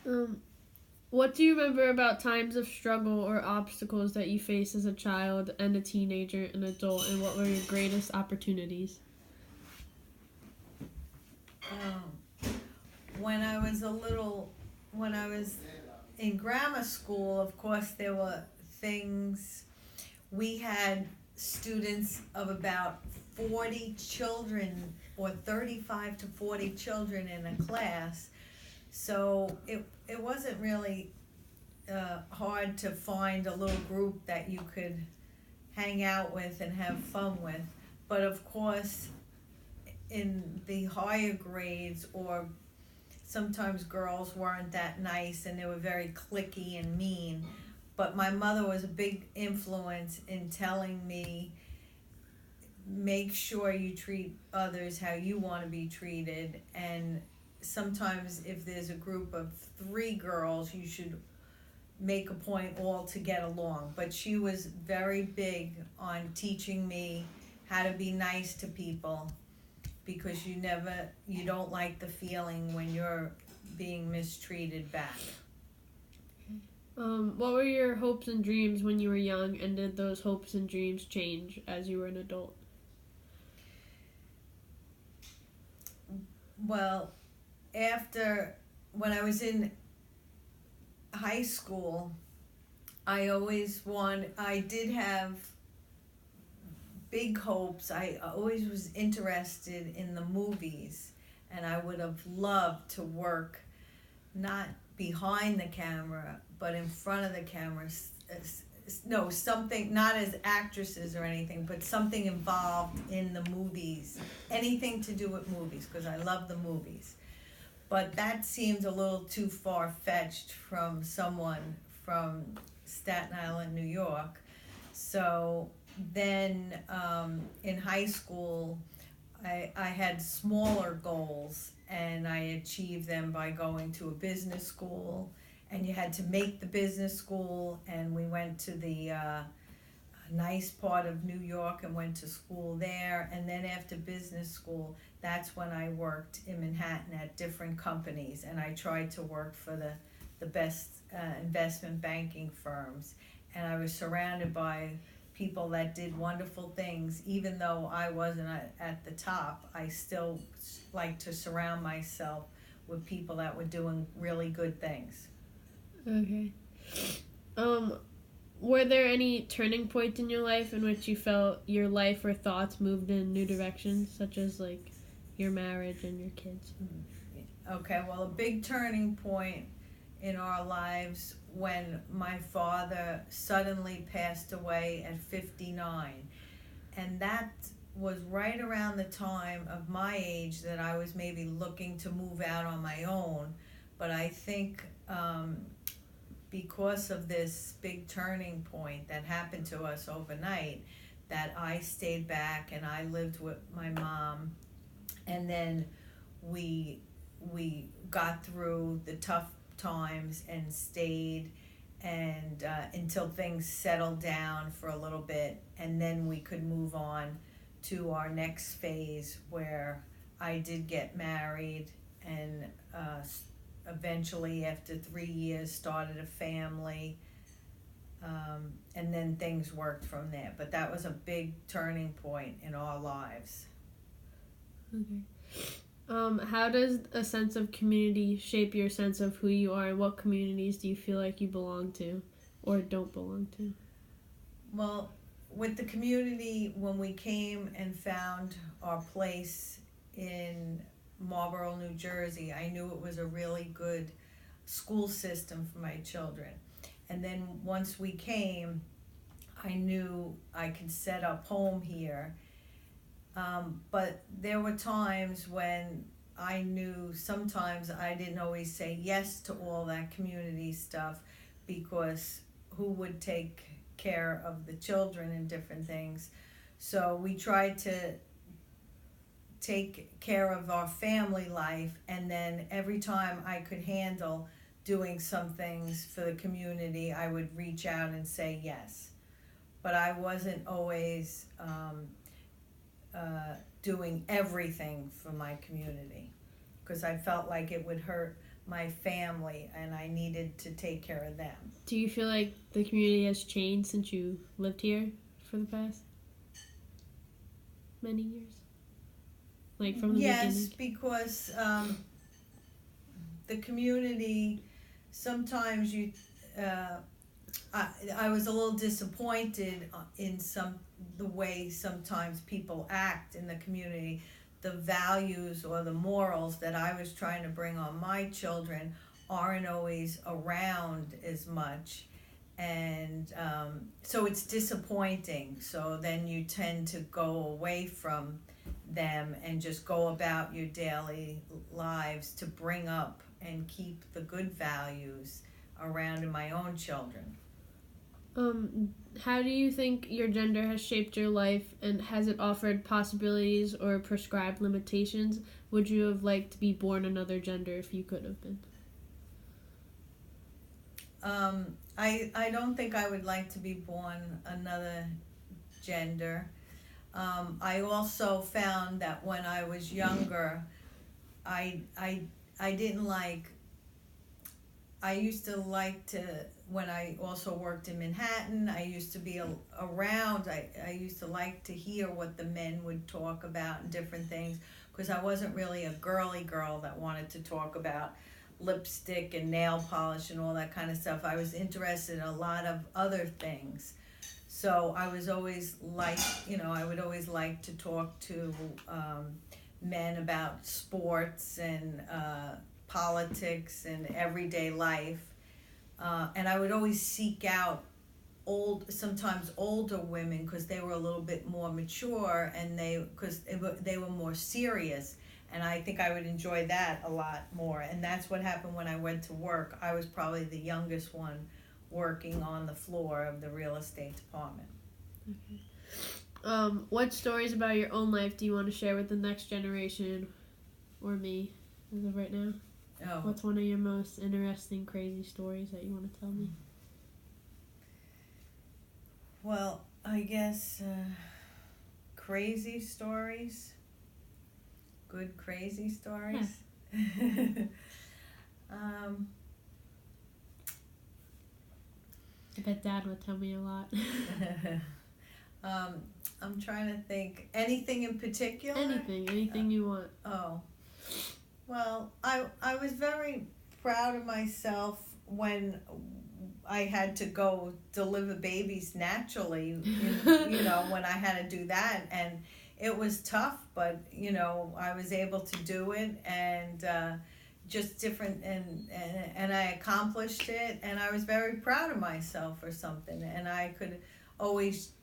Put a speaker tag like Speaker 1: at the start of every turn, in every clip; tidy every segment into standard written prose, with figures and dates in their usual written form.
Speaker 1: Um, what do you remember about times of struggle or obstacles that you faced as a child and a teenager and adult, and what were your greatest opportunities?
Speaker 2: Um, when I was when I was in grammar school, of course, there were things. We had students of about 40 children, or 35 to 40 children in a class. So it wasn't really hard to find a little group that you could hang out with and have fun with. But of course, in the higher grades, or sometimes girls weren't that nice and they were very cliquey and mean. But my mother was a big influence in telling me, make sure you treat others how you want to be treated. And sometimes if there's a group of three girls, you should make a point all to get along. But she was very big on teaching me how to be nice to people, because you don't like the feeling when you're being mistreated back.
Speaker 1: What were your hopes and dreams when you were young, and did those hopes and dreams change as you were an adult?
Speaker 2: Well, after when I was in high school, I did have big hopes. I always was interested in the movies, and I would have loved to work not behind the camera but in front of the camera. No, something, not as actresses or anything, but something involved in the movies, anything to do with movies, because I love the movies. But that seemed a little too far-fetched from someone from Staten Island, New York. So then in high school, I had smaller goals, and I achieved them by going to a business school. And you had to make the business school, and we went to the nice part of New York and went to school there. And then after business school, that's when I worked in Manhattan at different companies, and I tried to work for the best investment banking firms. And I was surrounded by people that did wonderful things. Even though I wasn't at the top, I still like to surround myself with people that were doing really good things.
Speaker 1: Okay. Um, were there any turning points in your life in which you felt your life or thoughts moved in new directions, such as like your marriage and your kids?
Speaker 2: Okay, well, a big turning point in our lives when my father suddenly passed away at 59. And that was right around the time of my age that I was maybe looking to move out on my own. But I think because of this big turning point that happened to us overnight, that I stayed back and I lived with my mom. And then we got through the tough times and stayed, and until things settled down for a little bit, and then we could move on to our next phase, where I did get married, and eventually after 3 years started a family, and then things worked from there. But that was a big turning point in our lives.
Speaker 1: Okay. How does a sense of community shape your sense of who you are, and what communities do you feel like you belong to or don't belong to?
Speaker 2: Well, with the community, when we came and found our place in Marlboro, New Jersey, I knew it was a really good school system for my children. And then once we came, I knew I could set up home here. But there were times when I knew sometimes I didn't always say yes to all that community stuff, because who would take care of the children and different things. So we tried to take care of our family life, and then every time I could handle doing some things for the community, I would reach out and say yes. But I wasn't always doing everything for my community, because I felt like it would hurt my family, and I needed to take care of them.
Speaker 1: Do you feel like the community has changed since you lived here for the past many years? Like from the
Speaker 2: Yes,
Speaker 1: beginning?
Speaker 2: because the community, sometimes I was a little disappointed in the way sometimes people act in the community. The values or the morals that I was trying to bring on my children aren't always around as much, and so it's disappointing. So then you tend to go away from them and just go about your daily lives to bring up and keep the good values around in my own children.
Speaker 1: How do you think your gender has shaped your life, and has it offered possibilities or prescribed limitations? Would you have liked to be born another gender if you could have been?
Speaker 2: I don't think I would like to be born another gender. I also found that when I was younger, I didn't like. I used to like to, when I also worked in Manhattan, I used to be around, I used to like to hear what the men would talk about and different things, because I wasn't really a girly girl that wanted to talk about lipstick and nail polish and all that kind of stuff. I was interested in a lot of other things. So I was always like, I would always like to talk to men about sports and politics and everyday life, and I would always seek out sometimes older women, because they were a little bit more mature, and they were more serious, and I think I would enjoy that a lot more. And that's what happened when I went to work. I was probably the youngest one working on the floor of the real estate department.
Speaker 1: Okay. What stories about your own life do you want to share with the next generation, or me, as of right now?
Speaker 2: Oh.
Speaker 1: What's one of your most interesting, crazy stories that you want to tell me?
Speaker 2: Well, I guess crazy stories. Good crazy stories. Yeah.
Speaker 1: I bet Dad would tell me a lot.
Speaker 2: I'm trying to think. Anything in particular?
Speaker 1: Anything you want.
Speaker 2: Oh. Well, I was very proud of myself when I had to go deliver babies naturally, when I had to do that. And it was tough, but, I was able to do it, and just different, and I accomplished it, and I was very proud of myself for something. And I could always,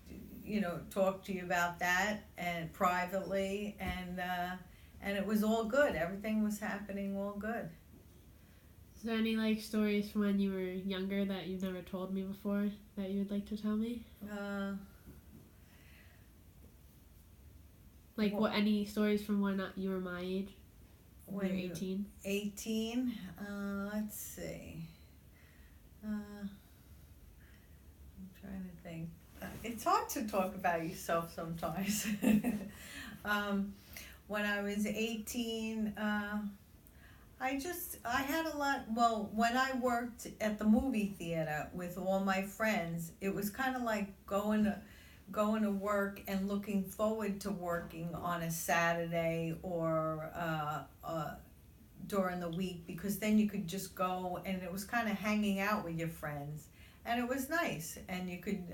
Speaker 2: talk to you about that and privately, and it was all good. Everything was happening all good.
Speaker 1: Is there any stories from when you were younger that you've never told me before that you would like to tell me? Any stories from when you were my age? When you were 18?
Speaker 2: 18? Let's see. I'm trying to think. It's hard to talk about yourself sometimes. When I was 18, I had a lot. Well, when I worked at the movie theater with all my friends, it was kind of like going to work and looking forward to working on a Saturday or during the week, because then you could just go, and it was kind of hanging out with your friends, and it was nice, and you could.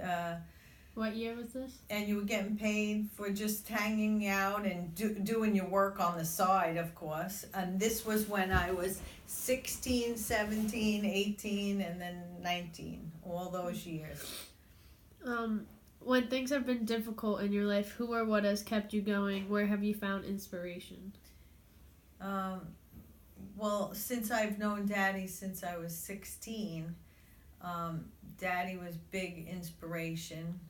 Speaker 1: What year was this?
Speaker 2: And you were getting paid for just hanging out and doing your work on the side, of course. And this was when I was 16, 17, 18, and then 19, all those years.
Speaker 1: When things have been difficult in your life, who or what has kept you going? Where have you found inspiration?
Speaker 2: Well, since I've known Daddy since I was 16, Daddy was big inspiration,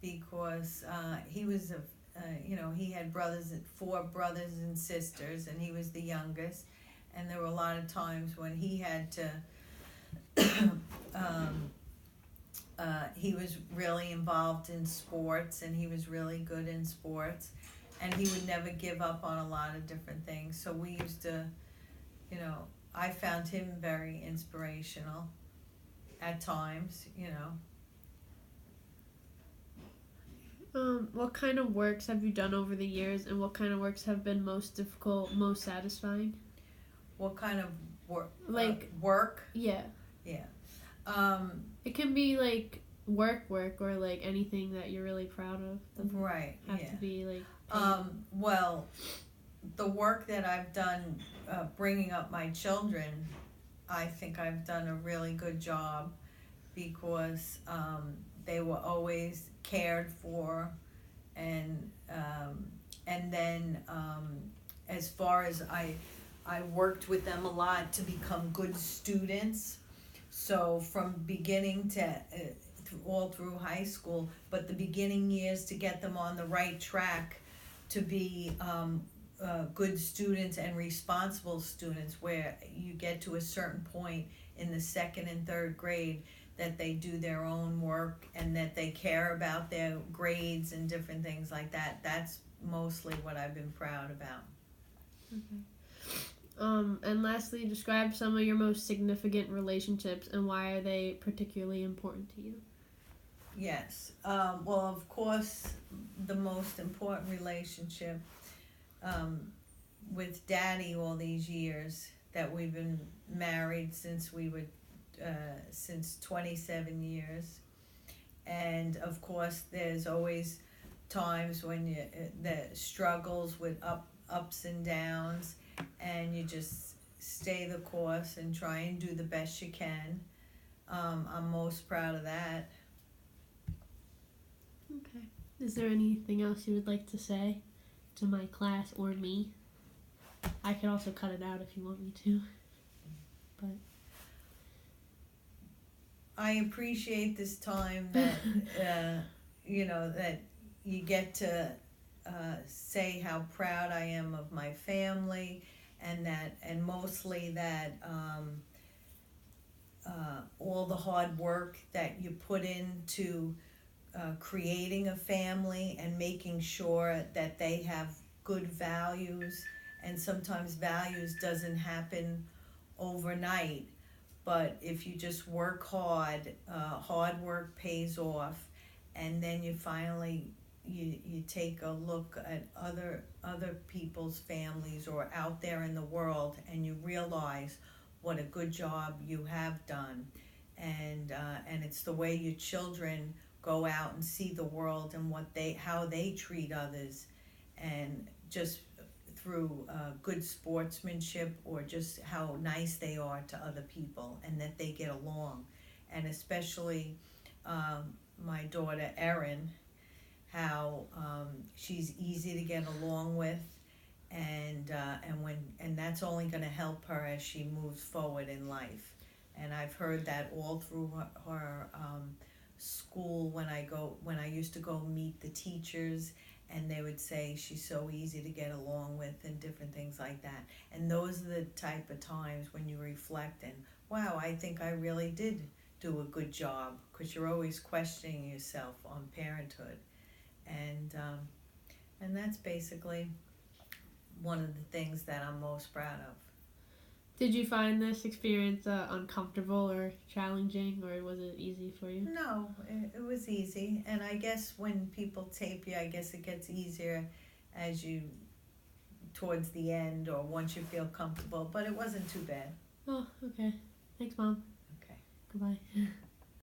Speaker 2: because he was he had 4 brothers and sisters, and he was the youngest, and there were a lot of times when he had to he was really involved in sports, and he was really good in sports, and he would never give up on a lot of different things. So we used to I found him very inspirational at times, you know.
Speaker 1: What kind of works have you done over the years, and what kind of works have been most difficult, most satisfying?
Speaker 2: What kind of work?
Speaker 1: Like,
Speaker 2: work?
Speaker 1: yeah.
Speaker 2: Yeah. Um,
Speaker 1: It can be like work, or like anything that you're really proud of. Doesn't
Speaker 2: right.
Speaker 1: have
Speaker 2: Yeah.
Speaker 1: to be like. Paid.
Speaker 2: Well, the work that I've done bringing up my children, I think I've done a really good job because they were always cared for, and then as far as I worked with them a lot to become good students. So from beginning to all through high school, but the beginning years to get them on the right track to be good students and responsible students, where you get to a certain point in the second and third grade that they do their own work and that they care about their grades and different things like that. That's mostly what I've been proud about.
Speaker 1: Okay. And lastly, describe some of your most significant relationships and why are they particularly important to you?
Speaker 2: Yes. Well, of course, the most important relationship with Daddy all these years that we've been married since we were since 27 years, and of course, there's always times when you the struggles with ups and downs, and you just stay the course and try and do the best you can. I'm most proud of that.
Speaker 1: Okay. Is there anything else you would like to say to my class or me? I could also cut it out if you want me to. But
Speaker 2: I appreciate this time that that you get to say how proud I am of my family, and mostly that all the hard work that you put into creating a family and making sure that they have good values. And sometimes values doesn't happen overnight, but if you just work hard, hard work pays off, and then you finally you take a look at other people's families or out there in the world, and you realize what a good job you have done, and it's the way your children go out and see the world and how they treat others, and just through good sportsmanship or just how nice they are to other people and that they get along, and especially my daughter Erin, how she's easy to get along with, and that's only going to help her as she moves forward in life. And I've heard that all through her school when I used to go meet the teachers, and they would say she's so easy to get along with and different things like that. And those are the type of times when you reflect and, wow, I think I really did do a good job, because you're always questioning yourself on parenthood. And that's basically one of the things that I'm most proud of.
Speaker 1: did you find this experience uncomfortable or challenging, or was it easy for you?
Speaker 2: No, it was easy. And I guess when people tape you, I guess it gets easier as you, towards the end or once you feel comfortable. But it wasn't too bad.
Speaker 1: Oh, okay. Thanks, Mom.
Speaker 2: Okay.
Speaker 1: Goodbye.